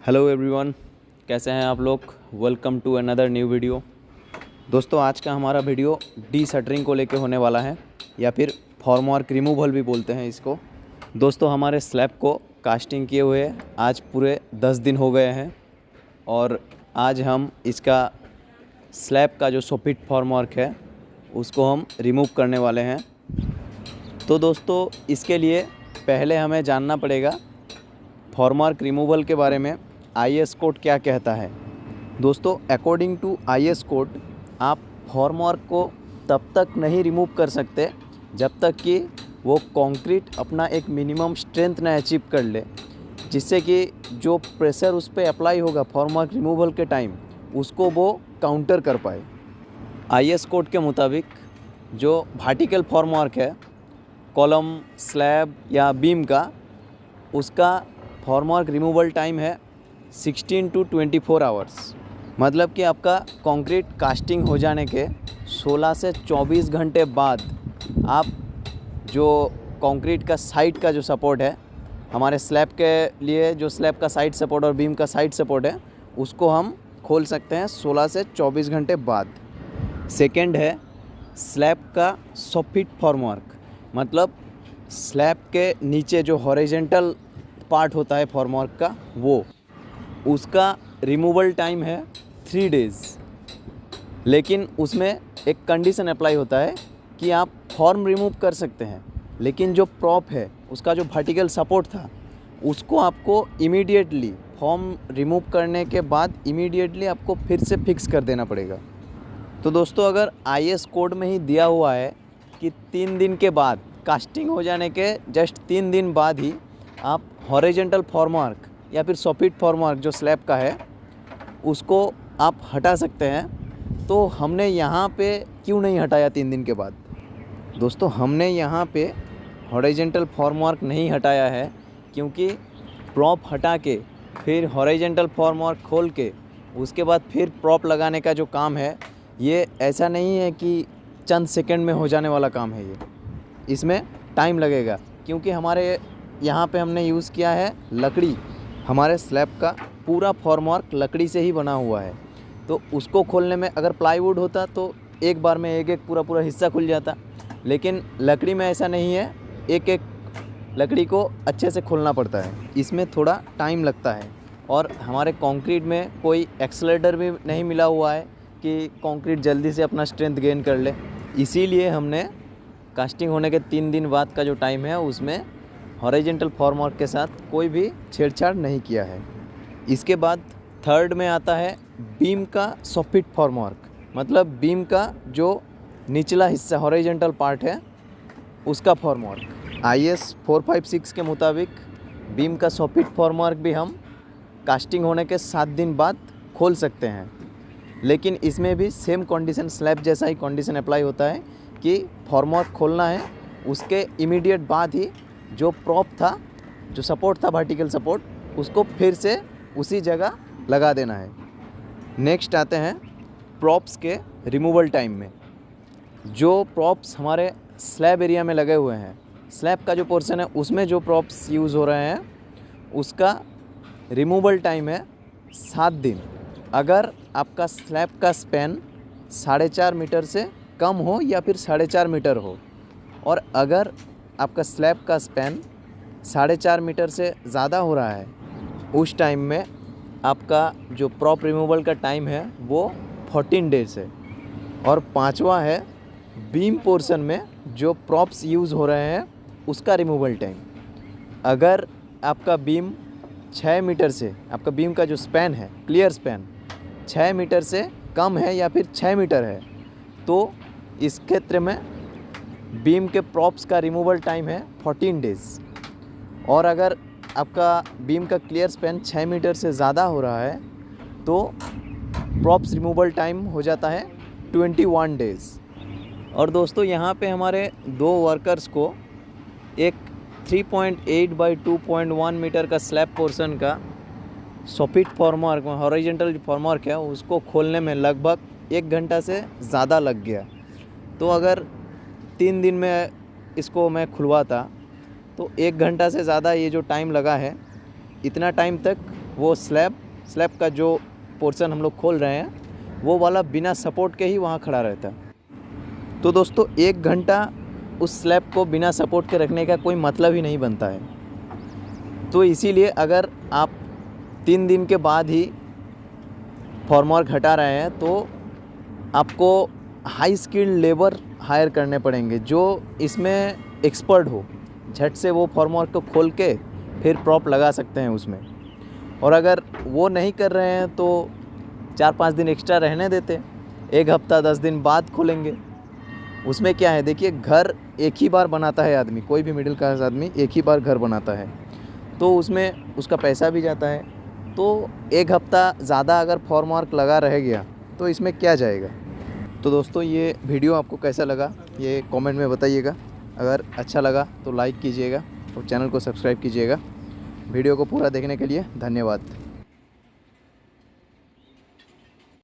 Hello everyone, कैसे हैं आप लोग। Welcome to another new video. दोस्तों, आज का हमारा वीडियो डी शटरिंग को लेके होने वाला है, या फिर फॉर्मवर्क रिमूवल भी बोलते हैं इसको। दोस्तों, हमारे स्लैब को कास्टिंग किए हुए आज पूरे 10 दिन हो गए हैं और आज हम इसका स्लैब का जो सोफिट फॉर्मवर्क है उसको हम रिमूव करने वाले हैं। तो दोस्तों, इसके लिए पहले हमें जानना पड़ेगा फॉर्मवर्क रिमूवल के बारे में IS कोड क्या कहता है। दोस्तों, अकॉर्डिंग टू IS कोड आप फॉर्मवर्क को तब तक नहीं रिमूव कर सकते जब तक कि वो कंक्रीट अपना एक मिनिमम स्ट्रेंथ न अचीव कर ले, जिससे कि जो प्रेशर उस पर अप्लाई होगा फॉर्मवर्क रिमूवल के टाइम उसको वो काउंटर कर पाए। IS कोड के मुताबिक जो वर्टिकल फॉर्मवर्क है, कॉलम, स्लैब या बीम का, उसका फॉर्मवर्क रिमूवल टाइम है 16 to 24 आवर्स। मतलब कि आपका कंक्रीट कास्टिंग हो जाने के 16 से 24 घंटे बाद आप जो कंक्रीट का साइड का जो सपोर्ट है, हमारे स्लैब के लिए जो स्लैब का साइड सपोर्ट और बीम का साइड सपोर्ट है, उसको हम खोल सकते हैं 16 से 24 घंटे बाद। सेकंड है स्लैब का सोफिट फॉर्मवर्क। मतलब स्लैब के नीचे जो हॉरिजॉन्टल पार्ट होता है फॉर्मवर्क का, वो उसका रिमूवल टाइम है 3 डेज़। लेकिन उसमें एक कंडीशन अप्लाई होता है कि आप फॉर्म रिमूव कर सकते हैं, लेकिन जो प्रॉप है उसका जो वर्टिकल सपोर्ट था उसको आपको इमीडिएटली फॉर्म रिमूव करने के बाद इमीडिएटली आपको फिर से फिक्स कर देना पड़ेगा। तो दोस्तों, अगर IS कोड में ही दिया हुआ है कि 3 दिन के बाद, कास्टिंग हो जाने के जस्ट 3 दिन बाद ही आप हॉरिजॉन्टल फॉर्मवर्क या फिर सोफिट फॉर्मवर्क जो स्लैब का है उसको आप हटा सकते हैं, तो हमने यहाँ पे क्यों नहीं हटाया 3 दिन के बाद। दोस्तों, हमने यहाँ पे हॉरिजॉन्टल फॉर्मवर्क नहीं हटाया है क्योंकि प्रॉप हटा के फिर हॉरिजॉन्टल फॉर्मवर्क खोल के उसके बाद फिर प्रॉप लगाने का जो काम है, ये ऐसा नहीं है कि चंद सेकंड में हो जाने वाला काम है। ये इसमें टाइम लगेगा क्योंकि हमारे यहाँ पे हमने यूज़ किया है लकड़ी। हमारे स्लैब का पूरा फॉर्मवर्क लकड़ी से ही बना हुआ है, तो उसको खोलने में अगर प्लाईवुड होता तो एक बार में एक पूरा हिस्सा खुल जाता, लेकिन लकड़ी में ऐसा नहीं है। एक लकड़ी को अच्छे से खोलना पड़ता है, इसमें थोड़ा टाइम लगता है। और हमारे कंक्रीट में कोई एक्सेलेरेटर भी नहीं मिला हुआ है कि कंक्रीट जल्दी से अपना स्ट्रेंथ गेन कर ले। इसीलिए हमने कास्टिंग होने के 3 दिन बाद का जो टाइम है उसमें हॉरिजॉन्टल फॉर्मवर्क के साथ कोई भी छेड़छाड़ नहीं किया है। इसके बाद थर्ड में आता है बीम का सोफिट फॉर्मवर्क। मतलब बीम का जो निचला हिस्सा हॉरिजॉन्टल पार्ट है उसका फॉर्मवर्क। IS 456 के मुताबिक बीम का सोफिट फॉर्मवर्क भी हम कास्टिंग होने के 7 दिन बाद खोल सकते हैं, लेकिन इसमें भी सेम कंडीशन, स्लैब जैसा ही कंडीशन अप्लाई होता है कि फॉर्मवर्क खोलना है, उसके इमीडिएट बाद ही जो प्रॉप था, जो सपोर्ट था वर्टिकल सपोर्ट, उसको फिर से उसी जगह लगा देना है। नेक्स्ट आते हैं प्रॉप्स के रिमूवल टाइम में। जो प्रॉप्स हमारे स्लैब एरिया में लगे हुए हैं, स्लैब का जो पोर्शन है उसमें जो प्रॉप्स यूज़ हो रहे हैं उसका रिमूवल टाइम है 7 दिन। अगर आपका स्लैब का स्पैन 4.5 मीटर से कम हो या फिर 4.5 मीटर हो, और अगर आपका स्लैब का स्पैन 4.5 मीटर से ज़्यादा हो रहा है, उस टाइम में आपका जो प्रॉप रिमूवल का टाइम है वो 14 डेज है। और पांचवा है बीम पोर्शन में जो प्रॉप्स यूज़ हो रहे हैं उसका रिमूवल टाइम। अगर आपका बीम 6 मीटर से, आपका बीम का जो स्पैन है, क्लियर स्पैन 6 मीटर से कम है या फिर 6 मीटर है, तो इस क्षेत्र में बीम के प्रॉप्स का रिमूवल टाइम है 14 डेज़। और अगर आपका बीम का क्लियर स्पैन 6 मीटर से ज़्यादा हो रहा है तो प्रॉप्स रिमूवल टाइम हो जाता है 21 डेज़। और दोस्तों, यहाँ पे हमारे 2 वर्कर्स को एक 3.8 बाई 2.1 मीटर का स्लैब पोर्शन का सोफिट फॉर्मवर्क, हॉरिजॉन्टल फॉर्मवर्क है, उसको खोलने में लगभग 1 घंटा से ज़्यादा लग गया। तो अगर 3 दिन में इसको मैं खुलवाता तो 1 घंटा से ज़्यादा ये जो टाइम लगा है, इतना टाइम तक वो स्लैब का जो पोर्शन हम लोग खोल रहे हैं वो वाला बिना सपोर्ट के ही वहाँ खड़ा रहता है। तो दोस्तों 1 घंटा उस स्लैब को बिना सपोर्ट के रखने का कोई मतलब ही नहीं बनता है। तो इसीलिए अगर आप 3 दिन के बाद ही फॉर्मवर्क हटा रहे हैं तो आपको हाई स्किल्ड लेबर हायर करने पड़ेंगे जो इसमें एक्सपर्ट हो, झट से वो फॉर्मवर्क को खोल के फिर प्रॉप लगा सकते हैं उसमें। और अगर वो नहीं कर रहे हैं तो 4-5 दिन एक्स्ट्रा रहने देते, 1 हफ्ता 10 दिन बाद खोलेंगे। उसमें क्या है, देखिए घर एक ही बार बनाता है आदमी, कोई भी मिडिल क्लास आदमी एक ही बार घर बनाता है, तो उसमें उसका पैसा भी जाता है। तो 1 हफ्ता ज़्यादा अगर फॉर्मवर्क लगा रह गया तो इसमें क्या जाएगा। तो दोस्तों ये वीडियो आपको कैसा लगा ये कमेंट में बताइएगा। अगर अच्छा लगा तो लाइक कीजिएगा और चैनल को सब्सक्राइब कीजिएगा। वीडियो को पूरा देखने के लिए धन्यवाद।